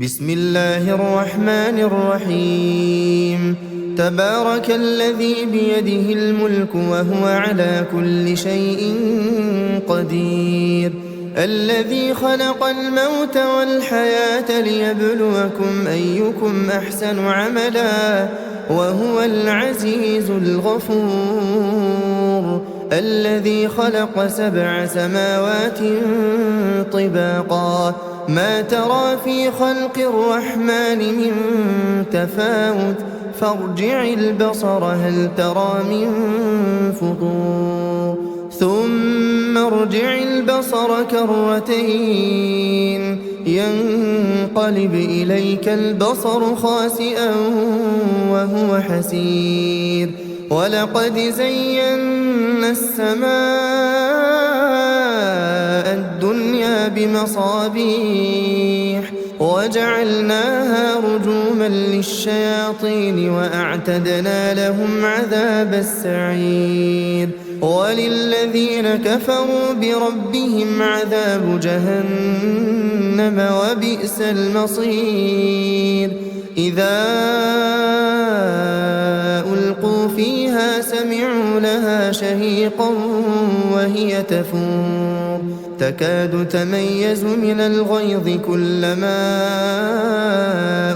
بسم الله الرحمن الرحيم. تبارك الذي بيده الملك وهو على كل شيء قدير، الذي خلق الموت والحياة ليبلوكم أيكم أحسن عملا وهو العزيز الغفور، الذي خلق 7 سماوات طباقا ما ترى في خلق الرحمن من تفاوت فارجع البصر هل ترى من فطور ثم ارجع البصر كرتين ينقلب إليك البصر خاسئا وهو حسير، ولقد زينا السماء الدنيا بمصابيح وجعلناها رجوما للشياطين وأعتدنا لهم عذاب السعير، وللذين كفروا بربهم عذاب جهنم وبئس المصير. إذا ألقوا فيها سمعوا لها شهيقا وهي تفور تكاد تميز من الغيظ كلما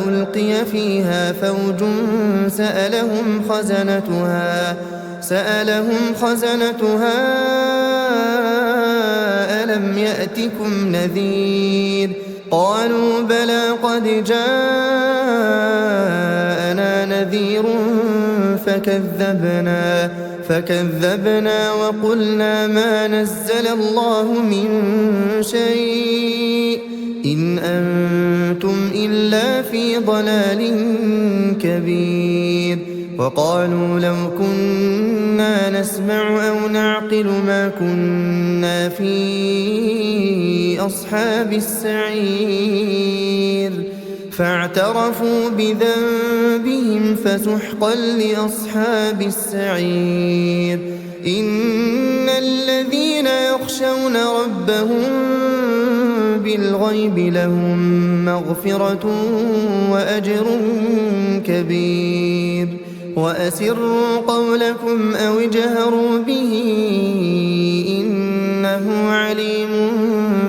ألقي فيها فوج سألهم خزنتها ألم يأتكم نذير؟ قالوا بلى قد جاءنا نذير فكذبنا وقلنا ما نزل الله من شيء إن أنتم إلا في ضلال كبير. وقالوا لو كنا نسمع أو نعقل ما كنا في أصحاب السعير، فاعترفوا بذنبهم فسحقا لأصحاب السعير. إن الذين يخشون ربهم بالغيب لهم مغفرة وأجر كبير. وأسروا قولكم أو اجهروا به إنه عليم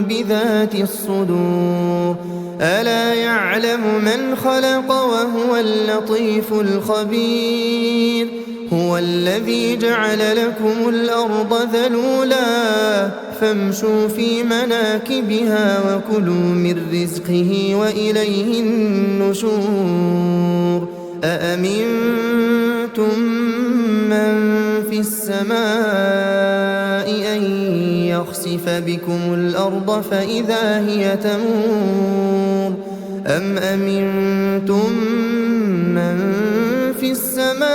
بذات الصدور. ألا يعلم من خلق وهو اللطيف الخبير. هو الذي جعل لكم الأرض ذلولا فامشوا في مناكبها وكلوا من رزقه وإليه النشور. أأمنتم من في السماء أن يخسف بكم الأرض فإذا هي تمور أم أمنتم من في السماء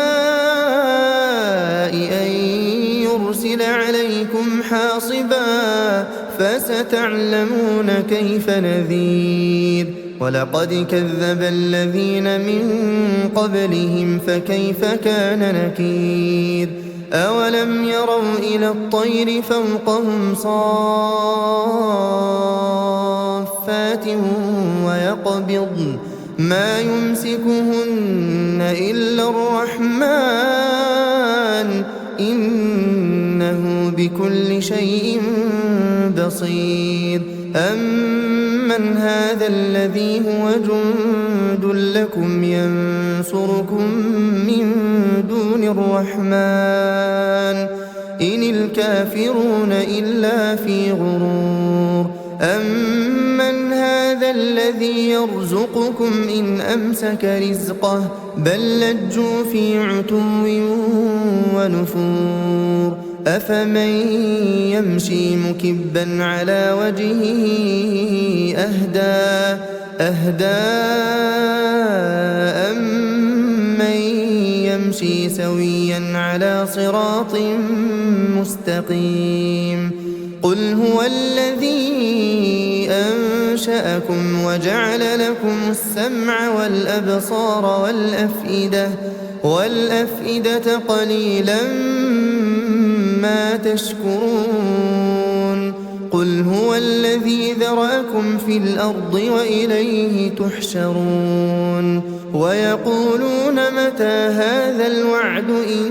أن يرسل عليكم حاصبا فستعلمون كيف نذير. ولقد كذب الذين من قبلهم فكيف كان نكير. أولم يروا إلى الطير فوقهم صافات ويقبضن ما يمسكهن إلا الرحمن إنه بكل شيء بصير. أمن هذا الذي هو جند لكم ينصركم من دون الرحمن إن الكافرون إلا في غرور. أمن هذا الذي يرزقكم إن أمسك رزقه بل لجوا في عتو ونفور. أفمن يمشي مكبا على وجهه أهدى أمن يمشي سويا على صراط مستقيم. قل هو الذي أنشأكم وجعل لكم السمع والأبصار والأفئدة قليلا ما تشكرون. قل هو الذي ذرأكم في الأرض وإليه تحشرون ويقولون متى هذا الوعد إن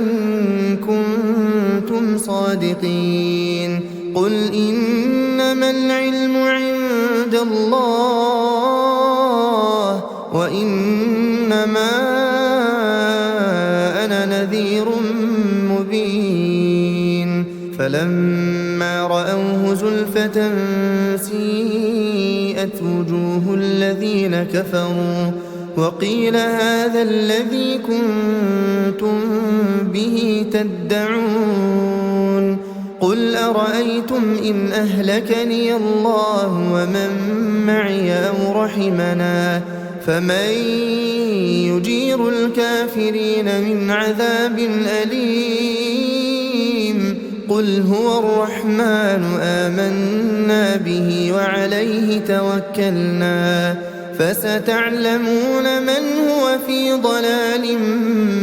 كنتم صادقين قل إنما العلم عند الله وإنما أنا نذير مبين فلما رأوه زلفة سيئت وجوه الذين كفروا وقيل هذا الذي كنتم به تدعون قل أرأيتم إن أهلكني الله ومن معي أو رحمنا فمن يجير الكافرين من عذاب أليم قل هو الرحمن آمنا به وعليه توكلنا فستعلمون من هو في ضلال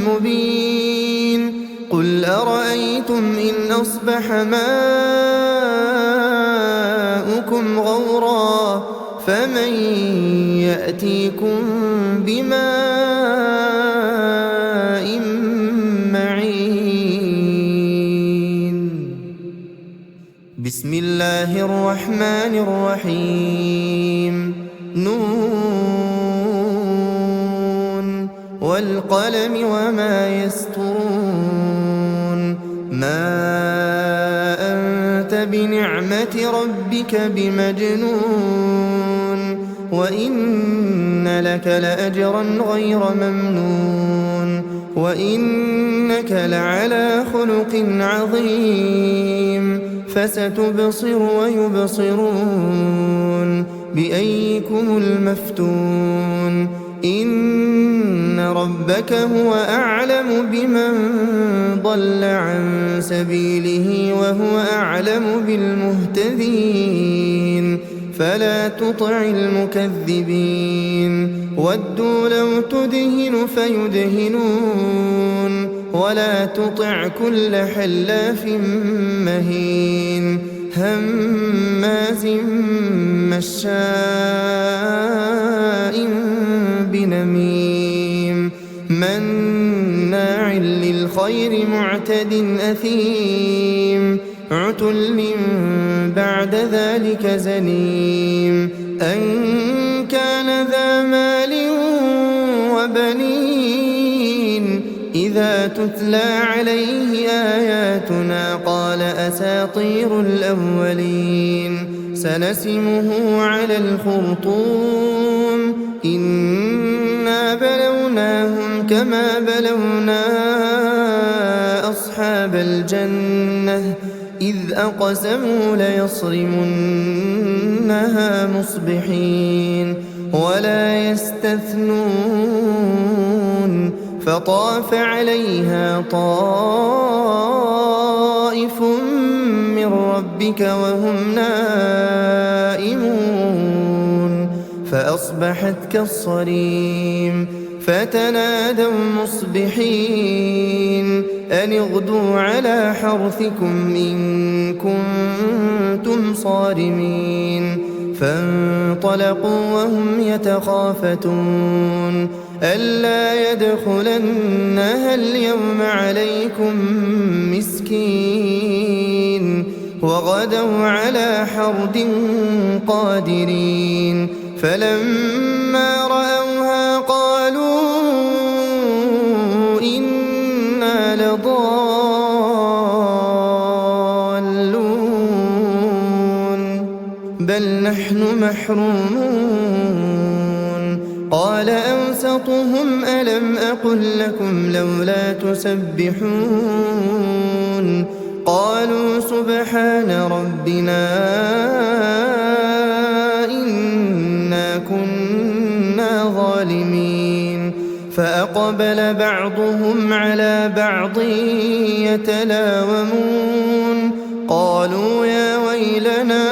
مبين قل أرأيتم إن أصبح ماؤكم غورا فمن يأتيكم بماء معين بسم الله الرحمن الرحيم نون والقلم وما يسطرون ما أنت بنعمة ربك بمجنون وإن لك لأجرا غير ممنون وإنك لعلى خلق عظيم فستبصر ويبصرون بأيكم المفتون إن ربك هو أعلم بمن ضل عن سبيله وهو أعلم بالمهتدين فلا تطع المكذبين ودوا لو تدهن فيدهنون ولا تطع كل حلاف مهين هماز مشاء بنميم مناع للخير معتد أثيم عتل بعد ذلك زنيم أن كان ذا مال وبنين إذا تتلى عليه آياتنا قال أساطير الأولين سنسمه على الخرطوم إنا بلوناهم كما بلونا أصحاب الجنة إذ أقسموا ليصرمنها مصبحين ولا يستثنون فطاف عليها طائف من ربك وهم نائمون فأصبحت كالصريم فتنادوا مصبحين أن اغدوا على حرثكم إن كنتم صارمين فانطلقوا وهم يتخافتون ألا يدخلنها اليوم عليكم مسكين وغدوا على حرد قادرين فلما رأوها قالوا إنا لضالون بل نحن محرومون قال أوسطهم ألم أقل لكم لولا تسبحون قالوا سبحان ربنا إنا كنا ظالمين فأقبل بعضهم على بعض يتلاومون قالوا يا ويلنا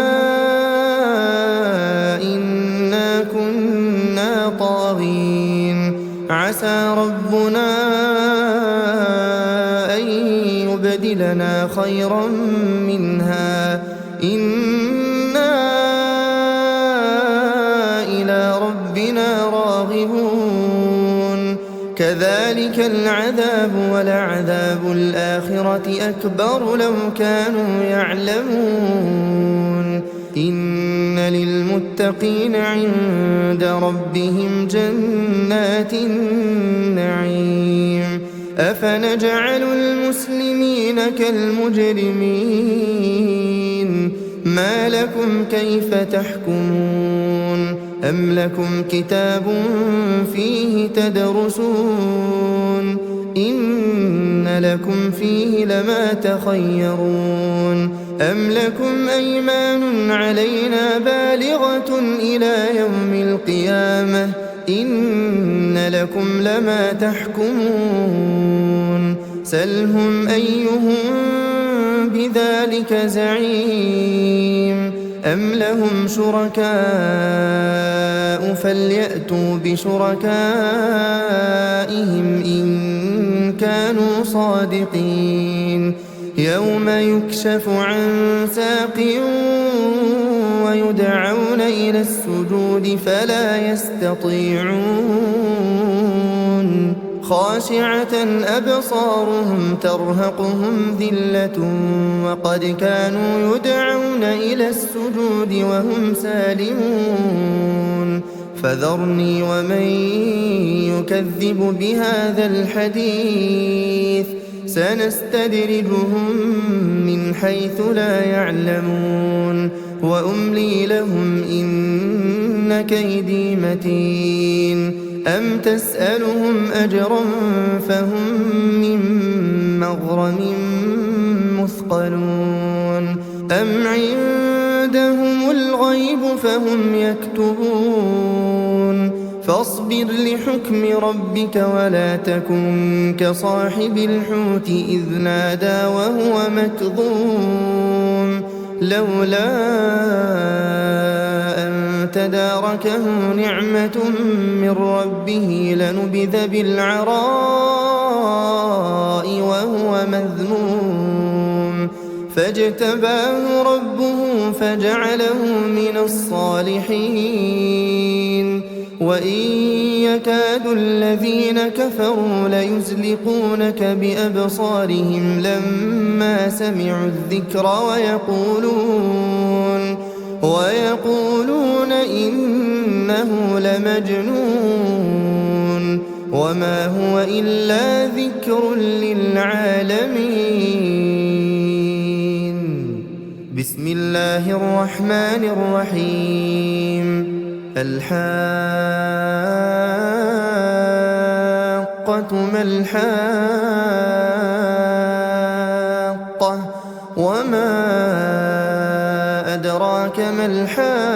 إنا كنا طاغين عسى ربنا أن يبدلنا خيرا منها إنا كذلك العذاب ولعذاب الآخرة أكبر لو كانوا يعلمون إن للمتقين عند ربهم جنات النعيم أفنجعل المسلمين كالمجرمين ما لكم كيف تحكمون أم لكم كتاب فيه تدرسون إن لكم فيه لما تخيرون أم لكم أيمان علينا بالغة إلى يوم القيامة إن لكم لما تحكمون سلهم أيهم بذلك زعيم أم لهم شركاء فليأتوا بشركائهم إن كانوا صادقين يوم يكشف عن ساق ويدعون إلى السجود فلا يستطيعون خاشعة أبصارهم ترهقهم ذلة وقد كانوا يدعون إلى السجود وهم سالمون فذرني ومن يكذب بهذا الحديث سنستدرجهم من حيث لا يعلمون وأملي لهم إن كيدي متين أم تسألهم أجرا فهم من مغرم مثقلون أم عندهم الغيب فهم يكتبون فاصبر لحكم ربك ولا تكن كصاحب الحوت إذ نادى وهو مكظوم لولا أن تداركه نعمة من ربه لنبذ بالعراء وهو مذموم فاجتباه ربه فجعله من الصالحين وإن يكاد الذين كفروا ليزلقونك بأبصارهم لما سمعوا الذكر ويقولون إنه لمجنون وما هو إلا ذكر للعالمين بسم الله الرحمن الرحيم الحاقة ما الحاقة وما أدراك ما الحاقة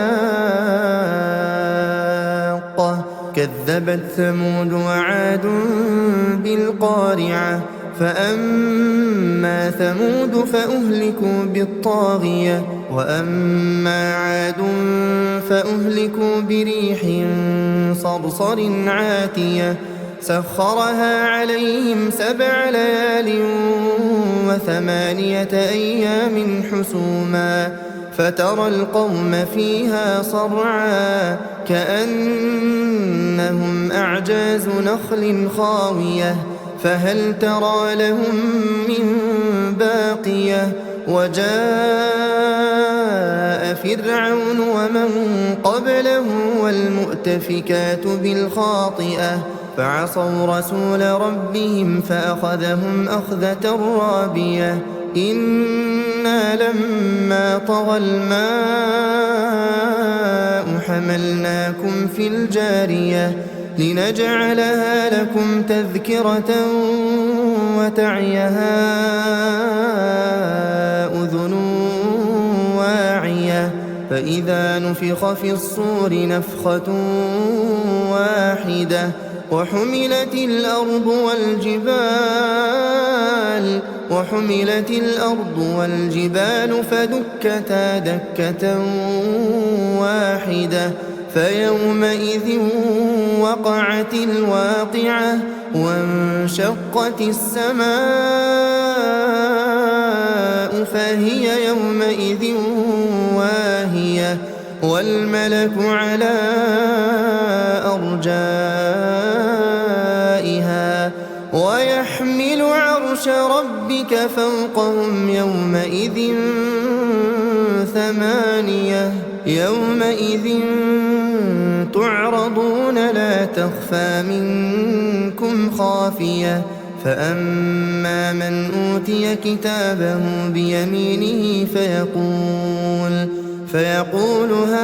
كذبت ثمود وعاد بالقارعة فأما ثمود فأهلكوا بالطاغية وأما عاد فأهلكوا بريح صرصر عاتية سخرها عليهم 7 ليال و8 أيام حسوما فترى القوم فيها صرعا كأنهم أعجاز نخل خاوية فهل ترى لهم من باقية وجاء فرعون ومن قبله والمؤتفكات بالخاطئة فعصوا رسول ربهم فأخذهم أخذة رابية إنا لما طغى الماء حملناكم في الجارية لنجعلها لكم تذكرة وتعيها أذن واعية فإذا نفخ في الصور نفخة واحدة وحملت الأرض والجبال فدكتا دكة واحدة فيومئذ وقعت الواقعة وانشقت السماء فهي يومئذ واهية والملك على أرجائها عاليها ويحمل عرش ربك فوقهم يومئذ ثمانية يومئذ تعرضون لا تخفى منكم خافية فأما من أوتي كتابه بيمينه فيقول هاؤم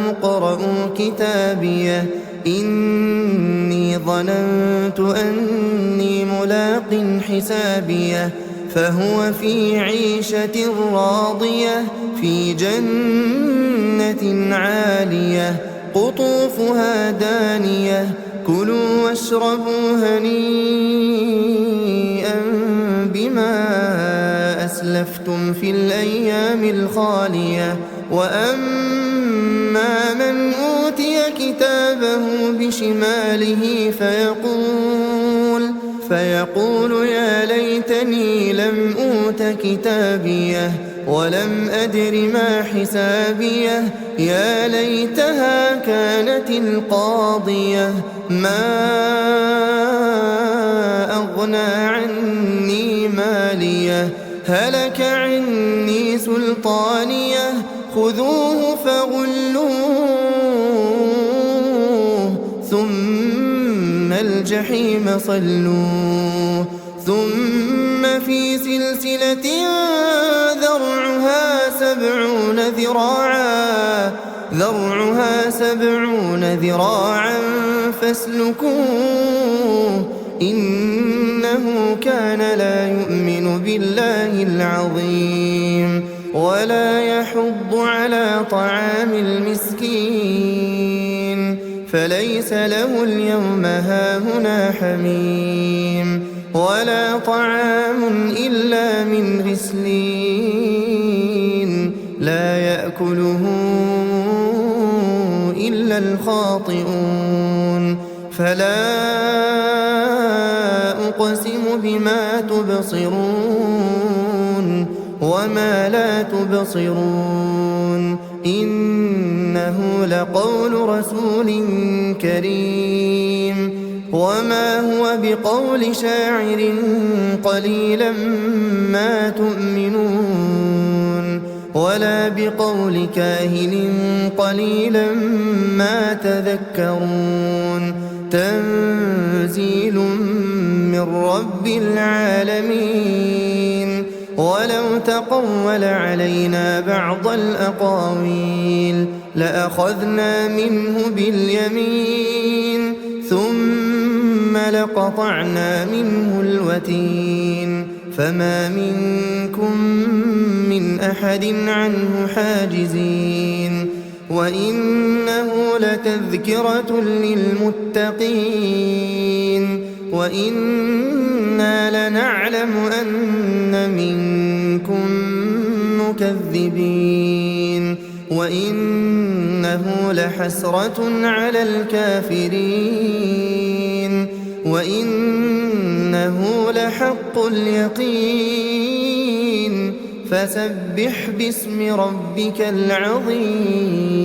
اقرءوا كتابيه إني ظننت أني ملاق حسابيه فهو في عيشة راضية في جنة عالية قطوفها دانية كلوا واشربوا هنيئا بما أسلفتم في الأيام الخالية وأما من أوتي كتابه بشماله فيقول يا ليتني لم أوت كتابيه ولم أدر ما حسابيه يا ليتها كانت القاضية ما أغنى عني ماليه هلك عني سلطانيه خذوه فغلوه ثم الجحيم صلوه ثم في سلسلة ذرعها 70 ذراعا فاسلكوه إنه كان لا يؤمن بالله العظيم ولا يحض على طعام المسكين فليس له اليوم هاهنا حميم ولا طعام إلا من غسلين لا يأكله إلا الخاطئون فلا أقسم بما تبصرون وما لا تبصرون إنه لقول رسول كريم وما هو بقول شاعر قليلا ما تؤمنون ولا بقول كاهن قليلا ما تذكرون تنزيل من رب العالمين ولو تقول علينا بعض الأقاويل لأخذنا منه باليمين ثم لقطعنا منه الوتين فما منكم من أحد عنه حاجزين وإنه لتذكرة للمتقين وإنا لنعلم أن منكم مكذبين وإنه لحسرة على الكافرين وإنه لحق اليقين فسبح باسم ربك العظيم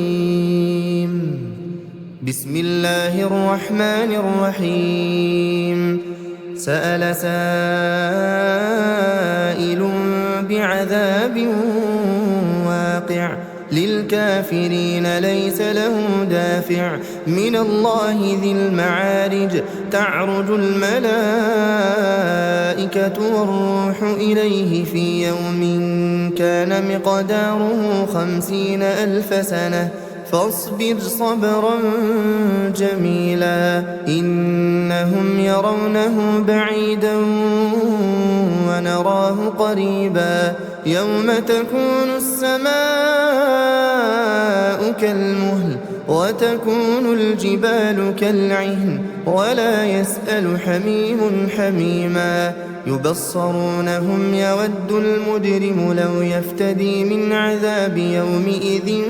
بسم الله الرحمن الرحيم سأل سائل بعذاب واقع للكافرين ليس له دافع من الله ذي المعارج تعرج الملائكة والروح إليه في يوم كان مقداره 50,000 سنة فاصبر صبرا جميلا إنهم يرونه بعيدا ونراه قريبا يوم تكون السماء كالمهل وتكون الجبال كالعهن ولا يسأل حميم حميما يبصرونهم يود المجرم لو يفتدي من عذاب يومئذ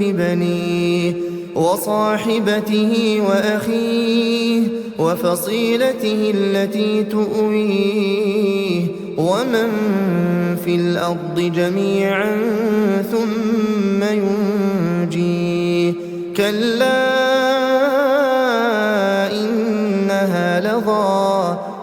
ببنيه وصاحبته وأخيه وفصيلته التي تؤويه ومن في الأرض جميعا ثم ينجيه كلا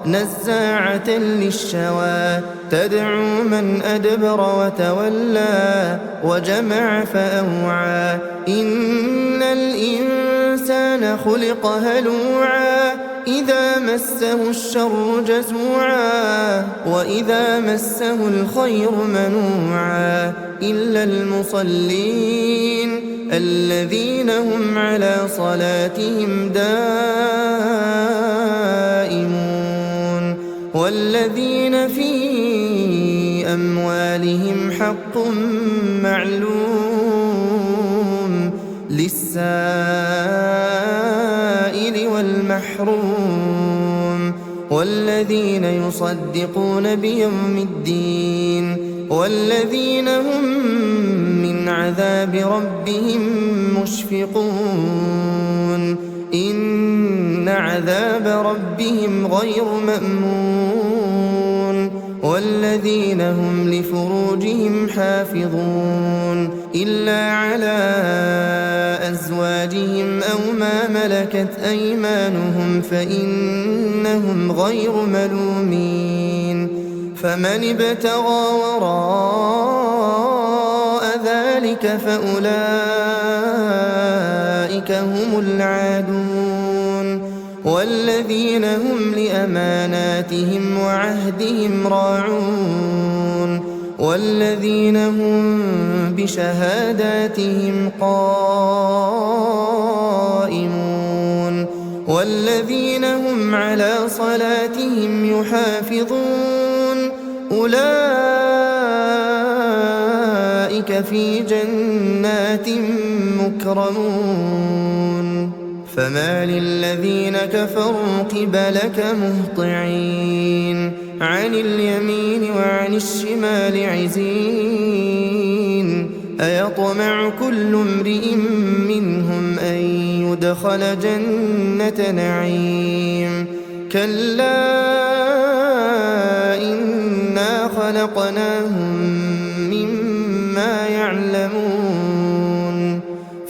نزاعة للشوى تدعو من أدبر وتولى وجمع فأوعى إن الإنسان خلق هلوعا إذا مسه الشر جزوعا وإذا مسه الخير منوعا إلا المصلين الذين هم على صلاتهم دائمون والذين في أموالهم حق معلوم للسائل والمحروم والذين يصدقون بيوم الدين والذين هم من عذاب ربهم مشفقون إن عذاب ربهم غير مأمون والذين هم لفروجهم حافظون إلا على أزواجهم أو ما ملكت أيمانهم فإنهم غير ملومين فمن ابتغى وراء ذلك فأولئك هم العادون والذين هم لأماناتهم وعهدهم راعون والذين هم بشهاداتهم قائمون والذين هم على صلاتهم يحافظون أولئك في جنات مكرمون فما للذين كفروا قبلك مهطعين عن اليمين وعن الشمال عزين أيطمع كل امرئ منهم أن يدخل جنة نعيم كلا إنا خلقناهم مما يعلمون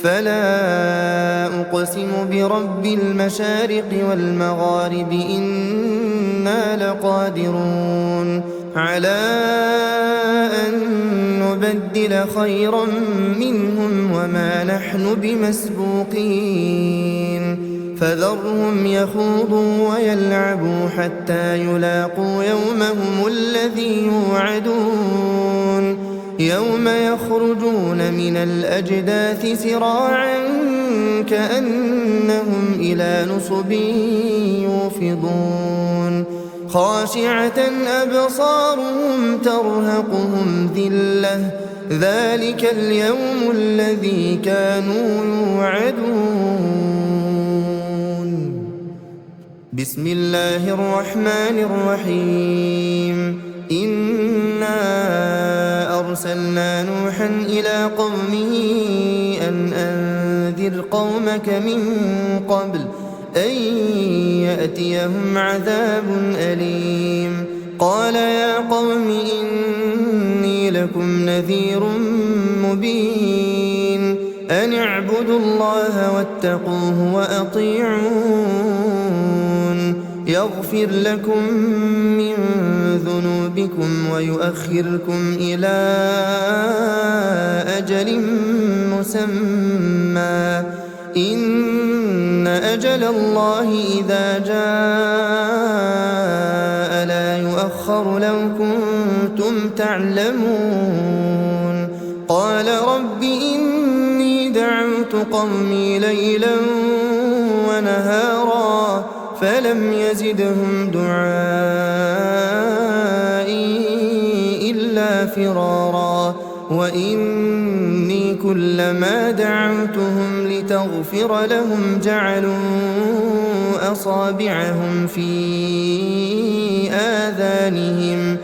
فلا أقسم برب المشارق والمغارب إنا لقادرون على أن نبدل خيرا منهم وما نحن بمسبوقين فذرهم يخوضوا ويلعبوا حتى يلاقوا يومهم الذي يوعدون يوم يخرجون من الأجداث سراعا كأنهم إلى نصب يوفضون خاشعة أبصارهم ترهقهم ذلة ذلك اليوم الذي كانوا يوعدون بسم الله الرحمن الرحيم إنا أرسلنا نوحا إلى قومه أن أنذر قومك من قبل أن يأتيهم عذاب أليم قال يا قوم إني لكم نذير مبين أن اعبدوا الله واتقوه وأطيعون يغفر لكم من ذنوبكم ويؤخركم إلى أجل مسمى إن أجل الله إذا جاء لا يؤخر لو كنتم تعلمون قال رب إني دعوت قومي ليلا ونهارا فلم يزدهم دعائي إلا فرارا وإني كلما دعوتهم لتغفر لهم جعلوا أصابعهم في آذانهم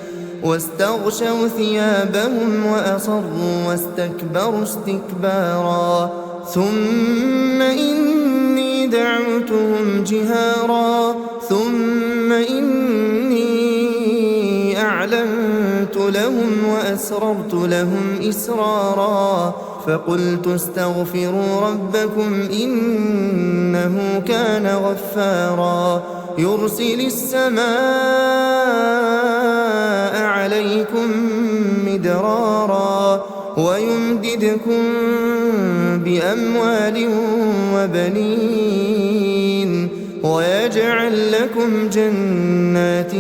واستغشوا ثيابهم وأصروا واستكبروا استكبارا ثم إني دعوتهم جهارا ثم إني أعلنت لهم وأسررت لهم إسرارا فقلت استغفروا ربكم إنه كان غفارا يرسل السماء عليكم مدرارا ويمددكم بأموال وبنين ويجعل لكم جنات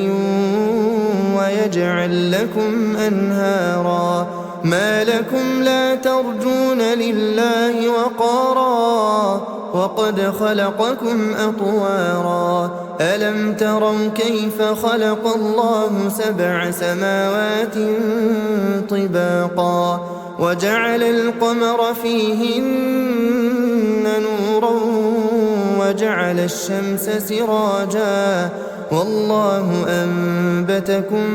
ويجعل لكم أنهارا ما لكم لا ترجون لله وقارا وقد خلقكم أطوارا ألم تروا كيف خلق الله 7 سماوات طباقا وجعل القمر فيهن نورا وجعل الشمس سراجا والله أنبتكم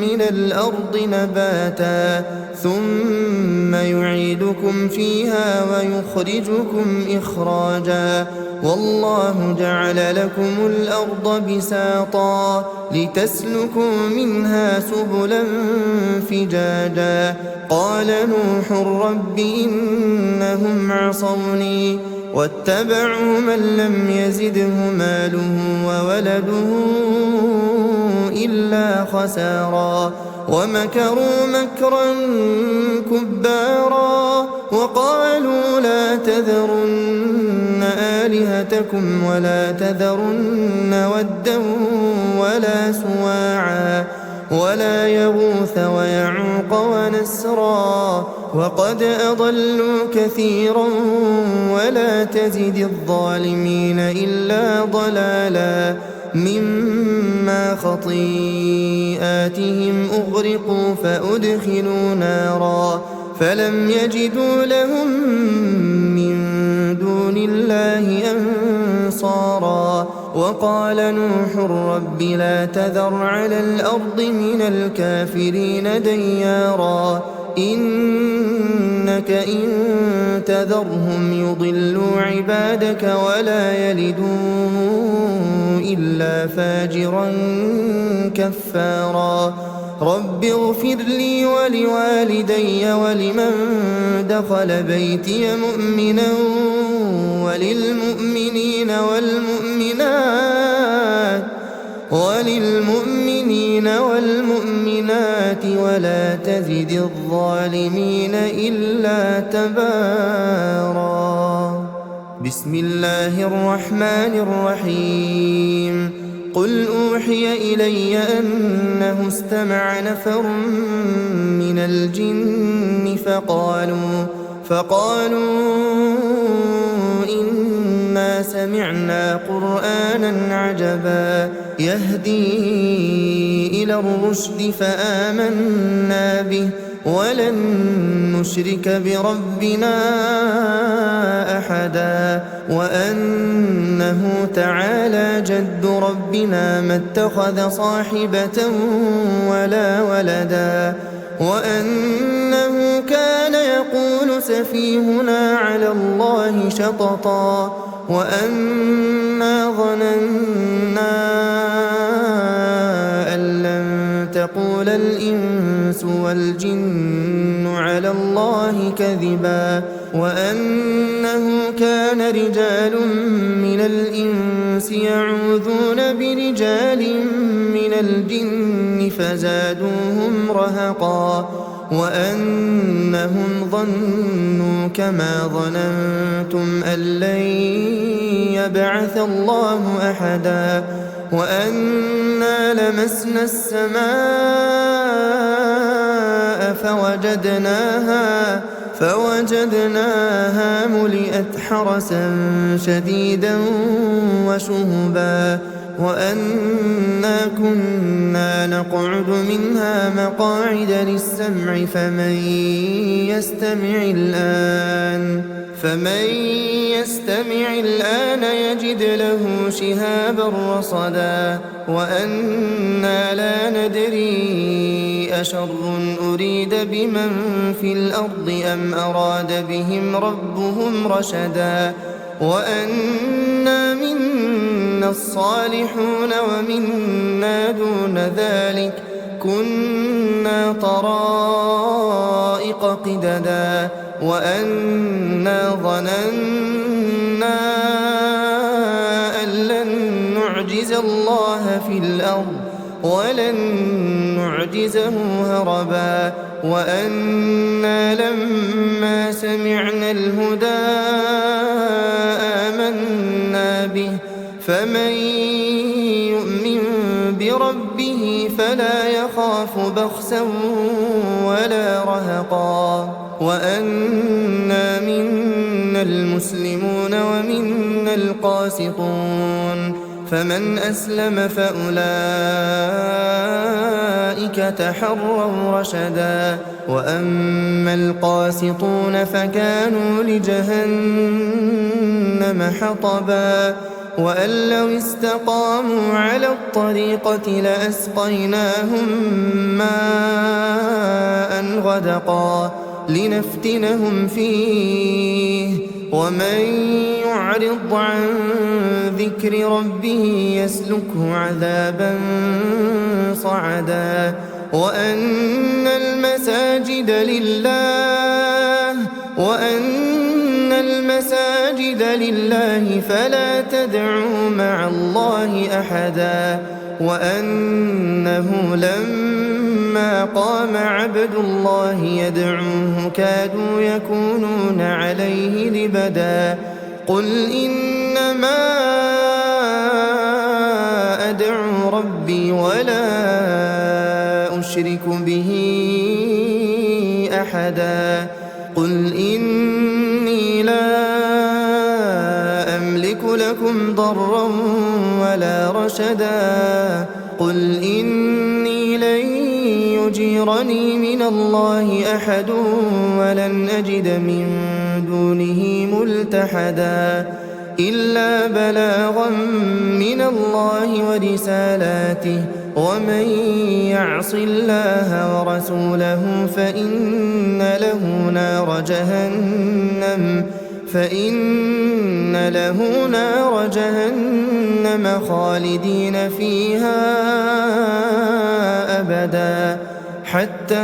من الأرض نباتا ثم يعيدكم فيها ويخرجكم إخراجا والله جعل لكم الأرض بساطا لتسلكوا منها سبلا فجاجا قال نوح رب إنهم عصوني واتبعوا من لم يزده ماله وولده إلا خسارا ومكروا مكرا كبارا وقالوا لا تذرن آلهتكم ولا تذرن ودا ولا سواعا ولا يغوث ويعوق ونسرا وقد أضلوا كثيرا ولا تزد الظالمين إلا ضلالا مما خطيئاتهم أغرقوا فأدخلوا نارا فلم يجدوا لهم من دون الله أنصارا وقال نوح رب لا تذر على الأرض من الكافرين ديارا إنك إن تذرهم يضلوا عبادك ولا يلدوا إلا فاجرا كفارا رب اغفر لي ولوالدي ولمن دخل بيتي مؤمنا وللمؤمنين والمؤمنات ولا تزد الظالمين إلا تبارا بسم الله الرحمن الرحيم قل أوحي إلي أنه استمع نفر من الجن فقالوا إنا سمعنا قرآنا عجبا يهدي إلى الرشد فآمنا به ولن نشرك بربنا أحدا وأنه تعالى جد ربنا ما اتخذ صاحبة ولا ولدا وأنه كان يقول سفيهنا على الله شططا وأنا ظننا أن لن تقول الإنس والجن على الله كذبا وأنه كان رجال من الإنس يعوذون برجال من الجن فزادوهم رهقا وأنهم ظنوا كما ظننتم أن لن يبعث الله أحدا وأنا لمسنا السماء فوجدناها ملئت حرسا شديدا وشهبا وأنا كنا نقعد منها مقاعد للسمع فمن يستمع الآن يجد له شهابا رصدا وأنا لا ندري أشر أريد بمن في الأرض أم أراد بهم ربهم رشدا وأنا منا الصالحون ومنا دون ذلك كنا طرائق قددا وأنا ظننا أن لن نعجز الله في الأرض ولن نعجزه هربا وأنا لما سمعنا الهدى آمنا به فمن يؤمن بربه فلا يخاف بخسا ولا رهقا وأنا منا المسلمون ومنا القاسطون فمن أسلم فأولئك تحروا رشدا وأما القاسطون فكانوا لجهنم حطبا وأن لو استقاموا على الطريقة لأسقيناهم ماء غدقا لنفتنهم فيه ومن يعرض عن ذكر ربه يسلكه عذابا صعدا وأن المساجد لله فلا تدعوا مع الله أحدا وأنه لما قام عبد الله يدعوه كادوا يكونون عليه لبدا قل إنما أدعو ربي ولا أشرك به أحدا قل إني لا أملك لكم ضرا ولا رشدا قل إني لن يجيرني من الله أحد ولن أجد من دونه ملتحدا إلا بلاغا من الله ورسالاته ومن يعص الله ورسوله فإن له نار جهنم خالدين فيها أبدا حتى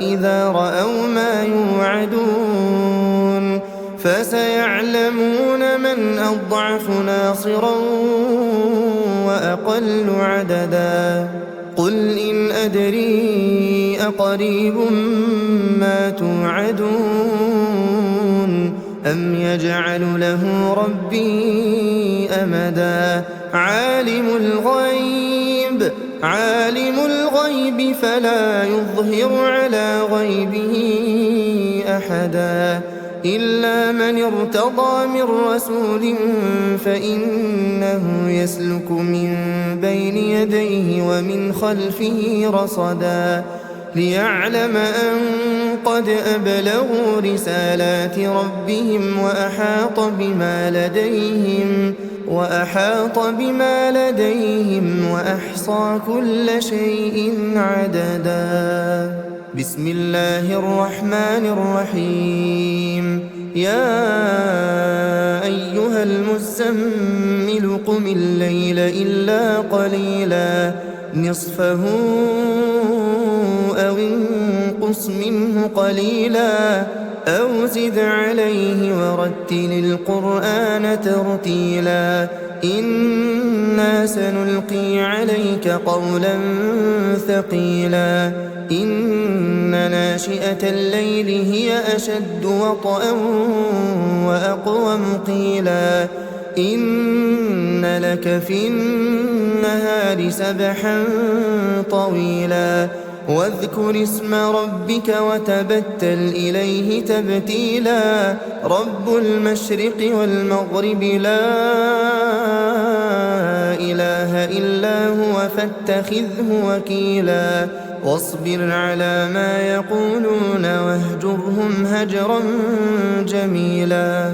إذا رأوا ما يوعدون فسيعلمون من أضعف ناصرا وأقل عددا قل إن أدري أقريب ما توعدون أم يجعل له ربي أمدا عالم الغيب فلا يظهر على غيبه أحدا إلا من ارتضى من رسول فإنه يسلك من بين يديه ومن خلفه رصدا ليعلم أن قد أبلغوا رسالات ربهم وأحاط بما لديهم وأحصى كل شيء عددا بسم الله الرحمن الرحيم يا أيها المزمل قم الليل إلا قليلا نصفه أو انقص منه قليلا أو زد عليه ورتل القرآن ترتيلا إنا سنلقي عليك قولا ثقيلا إن ناشئة الليل هي أشد وطئا وأقوم قيلا إن لك في النهار سبحا طويلا واذكر اسم ربك وتبتل إليه تبتيلا رب المشرق والمغرب لا إله إلا هو فاتخذه وكيلا واصبر على ما يقولون واهجرهم هجرا جميلا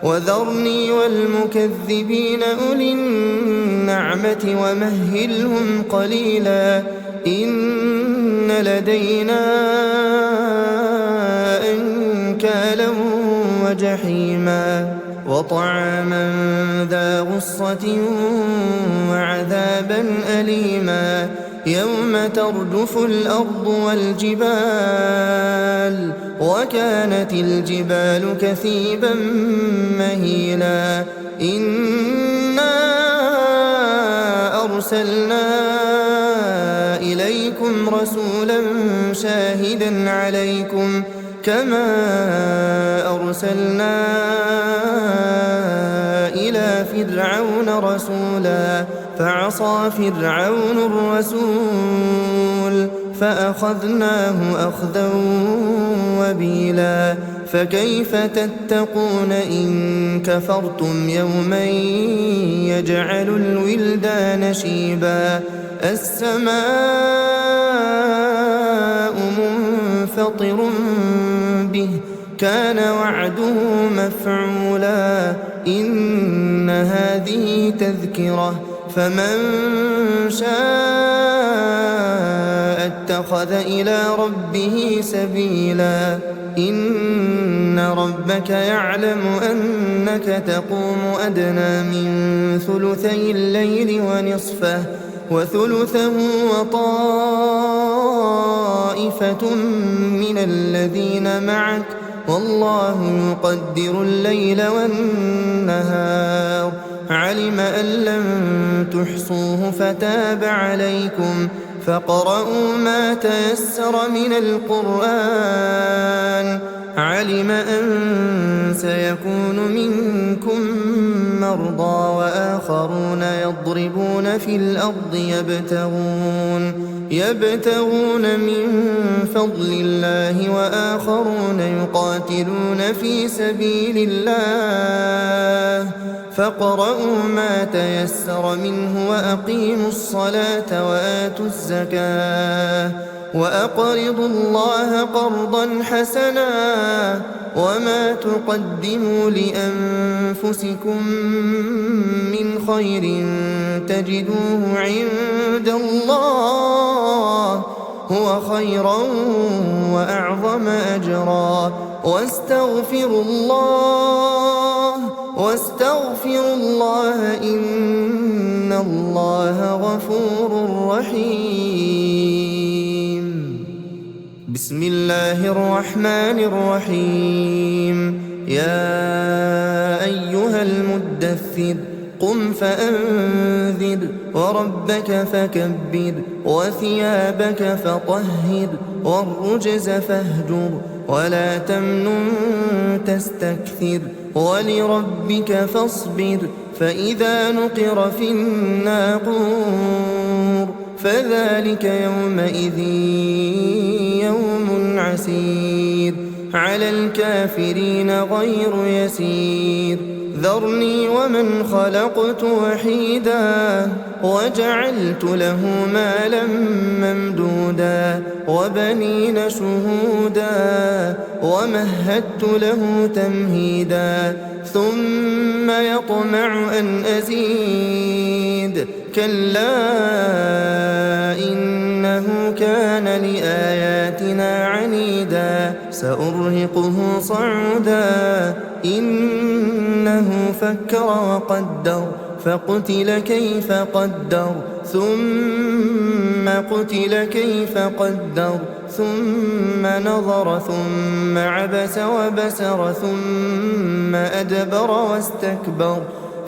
وذرني والمكذبين أولي النعمة ومهلهم قليلا إن لدينا أنكالا وجحيما وطعاما ذا غصة وعذابا أليما يوم ترجف الأرض والجبال وكانت الجبال كثيبا مهيلا إنا أرسلنا إليكم رسولا شاهدا عليكم كما أرسلنا إلى فرعون رسولا فعصى فرعون الرسول فأخذناه أخذا وبيلا فكيف تتقون إن كفرتم يوما يجعل الولدان شيبا السماء منفطر به كان وعده مفعولا إن هذه تذكرة فمن شاء اتخذ إلى ربه سبيلا إن ربك يعلم أنك تقوم أدنى من ثلثي الليل ونصفه وثلثه وطائفة من الذين معك والله يقدر الليل والنهار علم أن لن تحصوه فتاب عليكم فاقرؤوا ما تيسر من القرآن علم أن سيكون منكم مرضى وآخرون يضربون في الأرض يبتغون من فضل الله وآخرون يقاتلون في سبيل الله فاقرؤوا ما تيسر منه وأقيموا الصلاة وآتوا الزكاة وأقرضوا الله قرضا حسنا وما تقدموا لأنفسكم من خير تجدوه عند الله هو خيرا وأعظم أجرا واستغفروا الله إن الله غفور رحيم بسم الله الرحمن الرحيم يا أيها المدثر قم فأنذر وربك فكبر وثيابك فطهر والرجز فاهجر ولا تمنن تستكثر ولربك فاصبر فإذا نقر في الناقور فذلك يومئذ يوم عسير على الكافرين غير يسير ذرني ومن خلقت وحيدا وجعلت له مالا ممدودا وبنين شهودا ومهدت له تمهيدا ثم يطمع أن أزيد كلا إنه كان لآياتنا عنيدا سأرهقه صعودا إنه فكر وقدر فقتل كيف قدر ثم قتل كيف قدر ثم نظر ثم عبس وبسر ثم أدبر واستكبر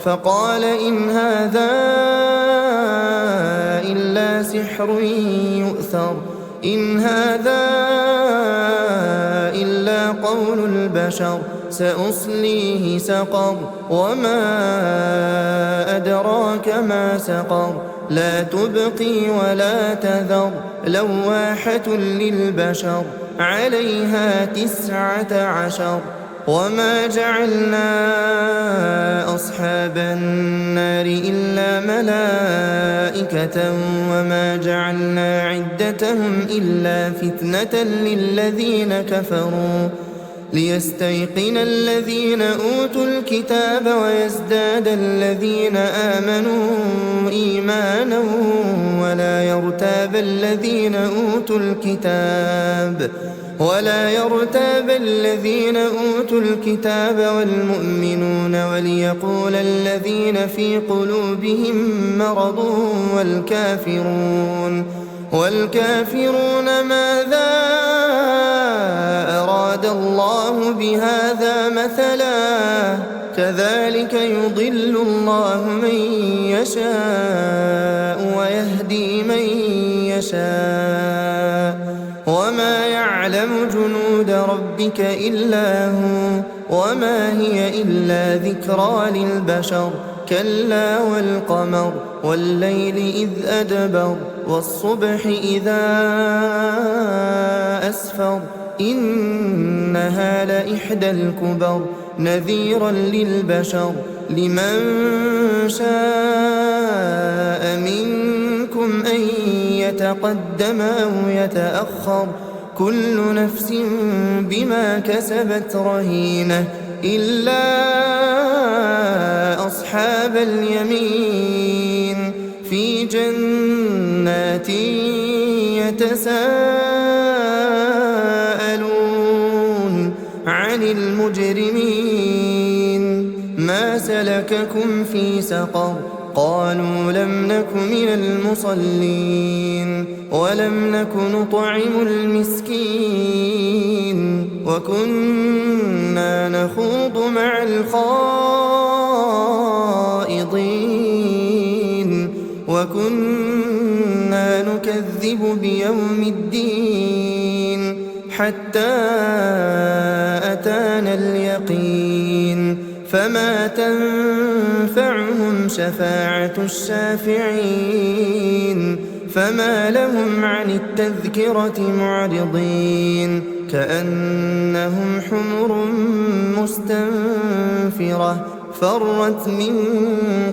فقال إن هذا إلا سحر يؤثر إن هذا إلا قول البشر سأصليه سقر وما أدراك ما سقر لا تبقي ولا تذر لواحة للبشر عليها 19 وما جعلنا أصحاب النار إلا ملائكة وما جعلنا عدتهم إلا فتنة للذين كفروا ليستيقن الذين أوتوا الكتاب ويزداد الذين آمنوا إيمانا ولا يرتاب الذين أوتوا الكتاب والمؤمنون وليقول الذين في قلوبهم مرض والكافرون ماذا أراد الله بهذا مثلا كذلك يضل الله من يشاء ويهدي من يشاء وما يعلم جنود ربك إلا هو وما هي إلا ذكرى للبشر كلا والقمر والليل إذ أدبر والصبح إذا أسفر إنها لإحدى الكبر نذيرا للبشر لمن شاء منكم أن يتقدم أو يتأخر كل نفس بما كسبت رهينة إلا أصحاب اليمين في جنات يتساءلون عن المجرمين ما سلككم في سقر قالوا لم نك من المصلين ولم نك نطعم المسكين وكنا نخوض مع الخائضين وكنا نكذب بيوم الدين حتى أتانا اليقين فما تنفعهم شفاعة الشافعين فما لهم عن التذكرة معرضين كأنهم حمر مستنفرة فرت من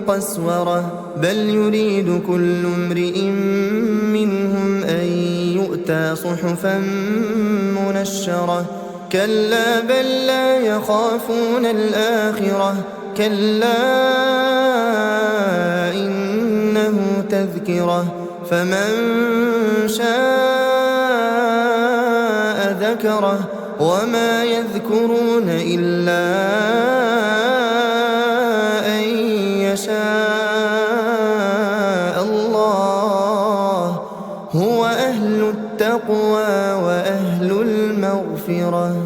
قسورة بل يريد كل امرئ منهم أن يؤتى صحفا منشرة كلا بل لا يخافون الآخرة كلا إنه تذكرة فمن شاء ذكره وما يذكرون إلا أن يشاء الله هو أهل التقوى وأهل المغفرة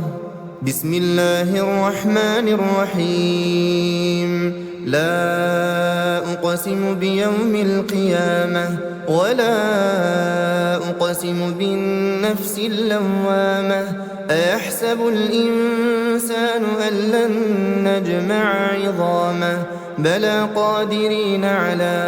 بسم الله الرحمن الرحيم لا أقسم بيوم القيامة ولا أقسم بالنفس اللوامة أيحسب الإنسان أن لن نجمع عظامه بلى قادرين على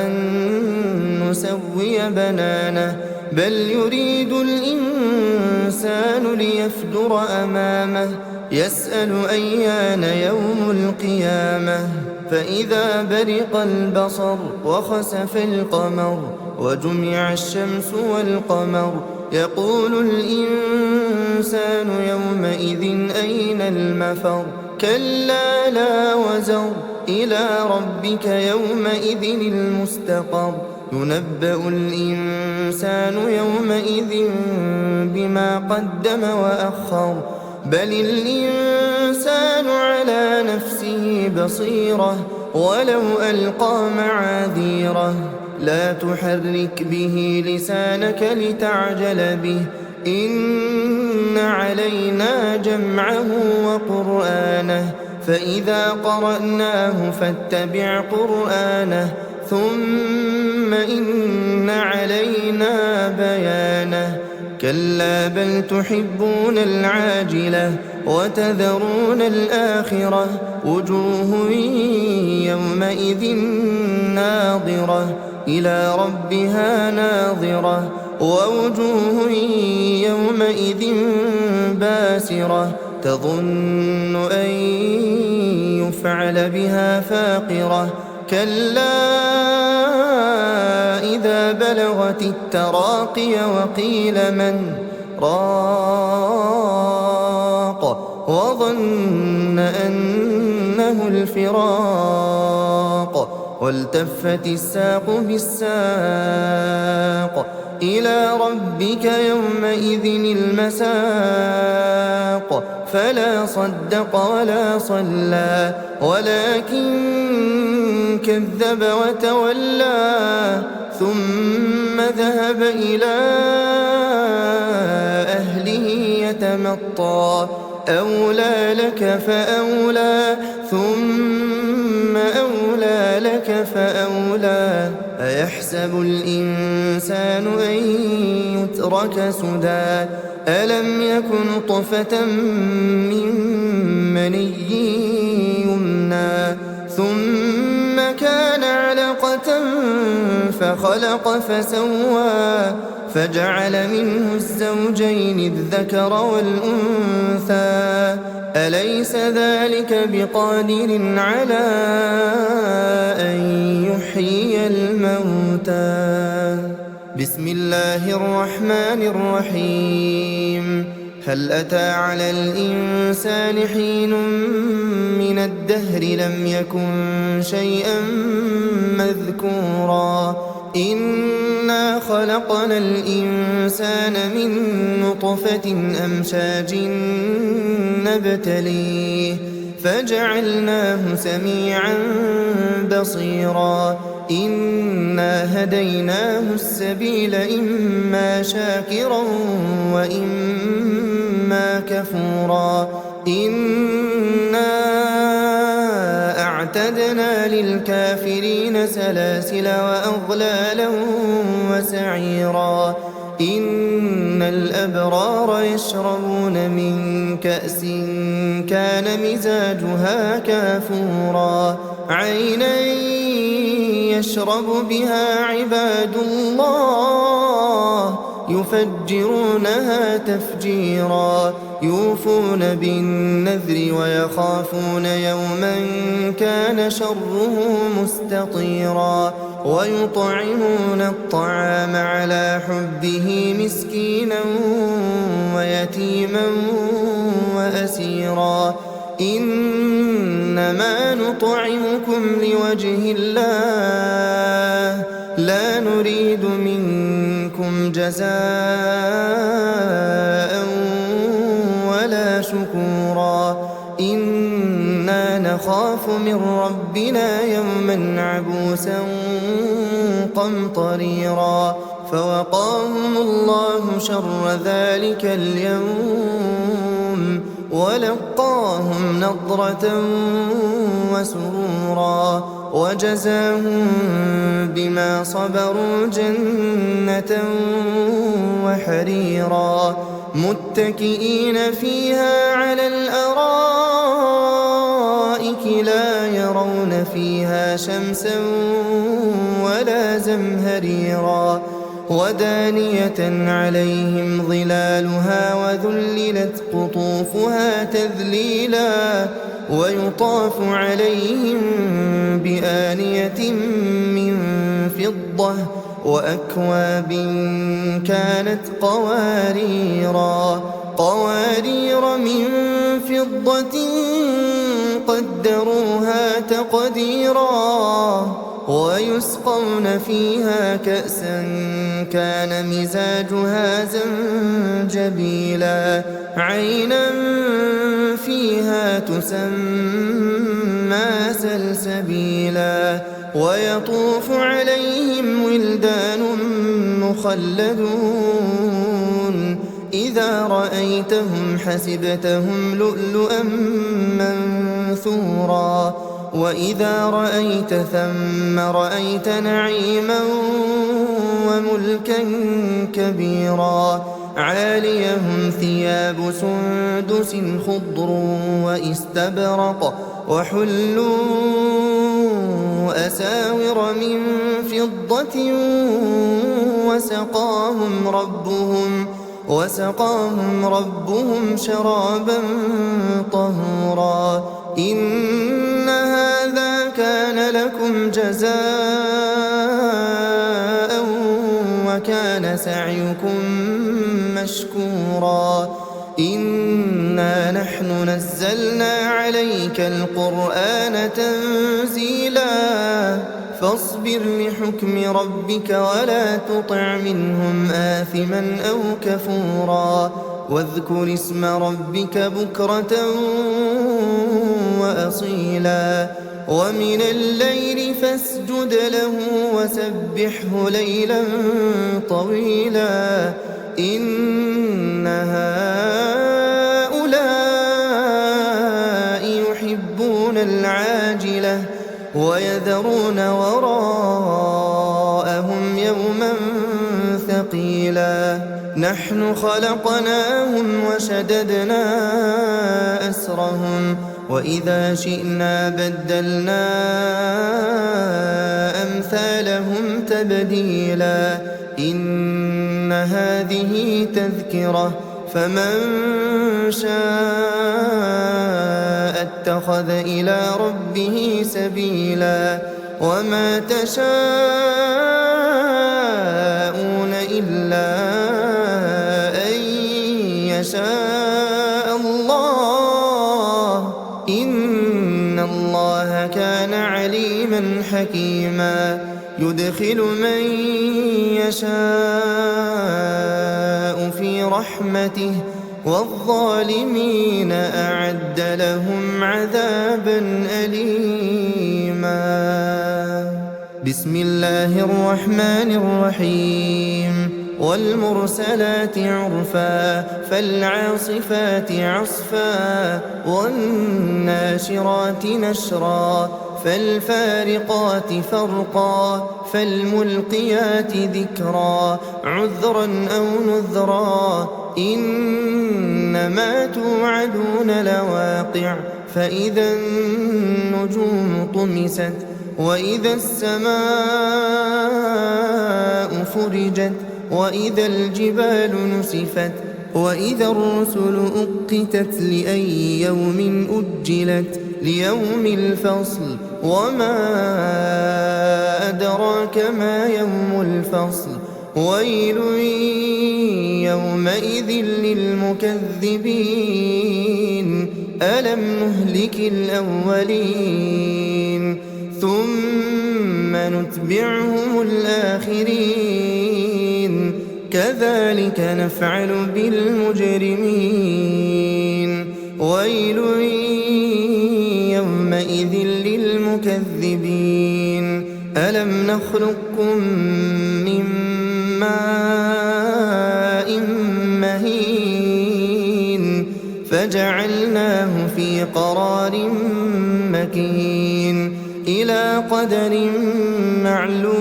أن نسوي بنانه بل يريد الإنسان ليفجر أمامه يسأل أيان يوم القيامة فإذا برق البصر وخسف القمر وجمع الشمس والقمر يقول الإنسان يومئذ أين المفر كلا لا وزر إلى ربك يومئذ المستقر ينبأ الإنسان يومئذ بما قدم وأخر بل الإنسان على نفسه بصيرة ولو ألقى معاذيره لا تحرك به لسانك لتعجل به إن علينا جمعه وقرآنه فإذا قرأناه فاتبع قرآنه ثم إن علينا بيانه كلا بل تحبون العاجلة وتذرون الآخرة وجوه يومئذ ناظرة إلى ربها ناظرة ووجوه يومئذ باسرة تظن أن يفعل بها فاقرة كلا إذا بلغت التراقي وقيل من راق وظن أنه الفراق والتفت الساق بالساق إلى ربك يومئذ المساق فلا صدق ولا صلى ولكن كذب وتولى ثم ذهب إلى أهله يتمنى مطا أولى لك فأولى ثم أولى لك فأولى أيحسب الإنسان أن يترك سدى ألم يكن طفة من مني يمنى ثم كان علقة فخلق فسوى فجعل منه الزوجين الذكر والأنثى أليس ذلك بقادر على أن يحيي الموتى بسم الله الرحمن الرحيم هل أتى على الإنسان حين من الدهر لم يكن شيئا مذكورا إنا خلقنا الإنسان من نطفة أمشاج نبتليه فجعلناه سميعا بصيرا إنا هديناه السبيل إما شاكرا وإما كفورا إنا أعتدنا للكافرين سلاسل وأغلالا وسعيرا إن الأبرار يشربون من كأس كان مزاجها كافورا عينا يشرب بها عباد الله يفجرونها تفجيرا يوفون بالنذر ويخافون يوما كان شره مستطيرا ويطعمون الطعام على حبه مسكينا ويتيما وأسيرا إنما نطعمكم لوجه الله لا نريد منكم جزاء ولا شكورا إنا نخاف من ربنا يوما عبوسا قمطريرا فوقاهم الله شر ذلك اليوم ولقاهم نضرة وسرورا وجزاهم بما صبروا جنة وحريرا متكئين فيها على الأرائك لا يرون فيها شمسا ولا زمهريرا ودانية عليهم ظلالها وذللت قطوفها تذليلا ويطاف عليهم بآنية من فضة وأكواب كانت قوارير من فضة قدروها تقديرا ويسقون فيها كأسا كان مزاجها زنجبيلا عينا فيها تسمى سلسبيلا ويطوف عليهم ولدان مخلدون إذا رأيتهم حسبتهم لؤلؤا منثورا وإذا رأيت ثم رأيت نعيما وملكا كبيرا عاليهم ثياب سندس خضر وإستبرق وحلوا أساور من فضة وسقاهم ربهم شرابا طهورا إن هذا كان لكم جزاء وكان سعيكم مشكورا إنا نحن نزلنا عليك القرآن تنزيلا فاصبر لحكم ربك ولا تطع منهم آثما أو كفورا واذكر اسم ربك بكرة وأصيلا ومن الليل فاسجد له وسبحه ليلا طويلا إن هذا العاجلة ويذرون وراءهم يوما ثقيلا نحن خلقناهم وشددنا أسرهم وإذا شئنا بدلنا أمثالهم تبديلا إن هذه تذكرة فمن شاء اتخذ إلى ربه سبيلا وما تشاءون إلا أن يشاء الله إن الله كان عليما حكيما يدخل من يشاء في رحمته والظالمين أعد لهم عذابا أليما بسم الله الرحمن الرحيم والمرسلات عرفا فالعاصفات عصفا والناشرات نشرا فالفارقات فرقا فالملقيات ذكرا عذرا أو نذرا إنما توعدون لواقع فإذا النجوم طمست وإذا السماء فرجت وإذا الجبال نسفت وإذا الرسل أقتت لأي يوم أجلت ليوم الفصل وما أدراك ما يوم الفصل ويل يومئذ للمكذبين ألم نهلك الأولين ثم نتبعهم الآخرين كذلك نفعل بالمجرمين ويل يومئذ للمكذبين ألم نخلقكم من ماء مهين فجعلناه في قرار مكين إلى قدر معلوم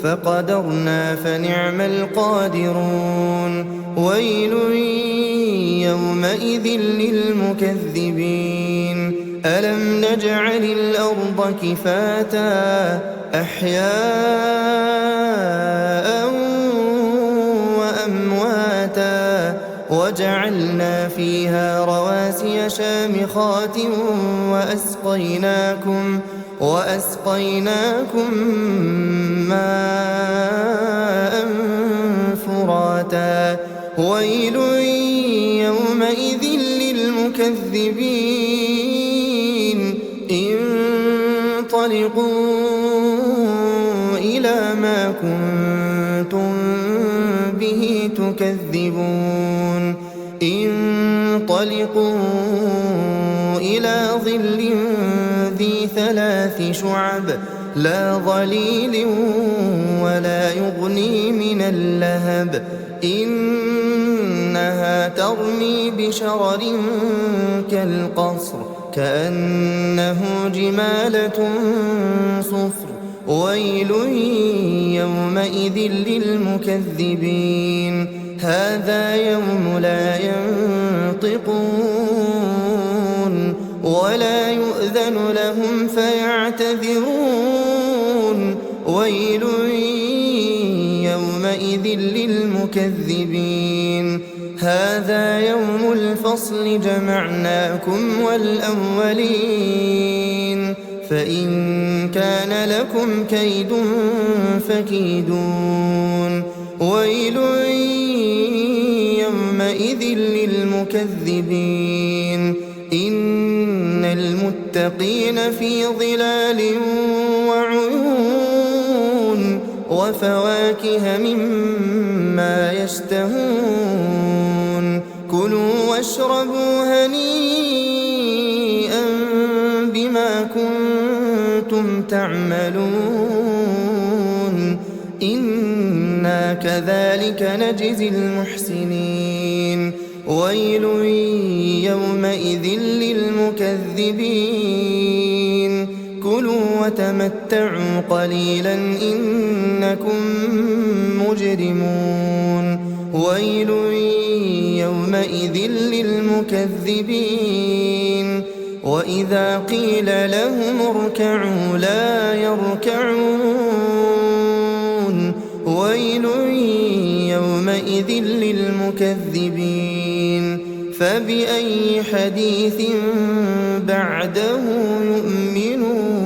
فقدرنا فنعم القادرون ويل يومئذ للمكذبين ألم نجعل الأرض كفاتا أحياء وأمواتا وجعلنا فيها رواسي شامخات وأسقيناكم ماء فراتا ويل يومئذ للمكذبين انطلقوا إلى ما كنتم به تكذبون انطلقوا إلى ظل ذي 3 شعب لا ظليل ولا يغني من اللهب إنها ترمي بشرر كالقصر كأنه جمالة صفر ويل يومئذ للمكذبين هذا يوم لا ينطقون ولا يؤذن لهم فيعتذرون ويل يومئذ للمكذبين هذا يوم الفصل جمعناكم والأولين فإن كان لكم كيد فكيدون ويل يومئذ للمكذبين إن المتقين في ظلال وعيون وفواكه مما يشتهون كلوا واشربوا هنيئا بما كنتم تعملون إنا كذلك نجزي المحسنين ويل يومئذ للمكذبين كلوا وتمتعوا قليلا إنكم مجرمون ويل يومئذ للمكذبين وإذا قيل لهم اركعوا لا يركعون ويل يومئذ للمكذبين فبأي حديث بعده يؤمنون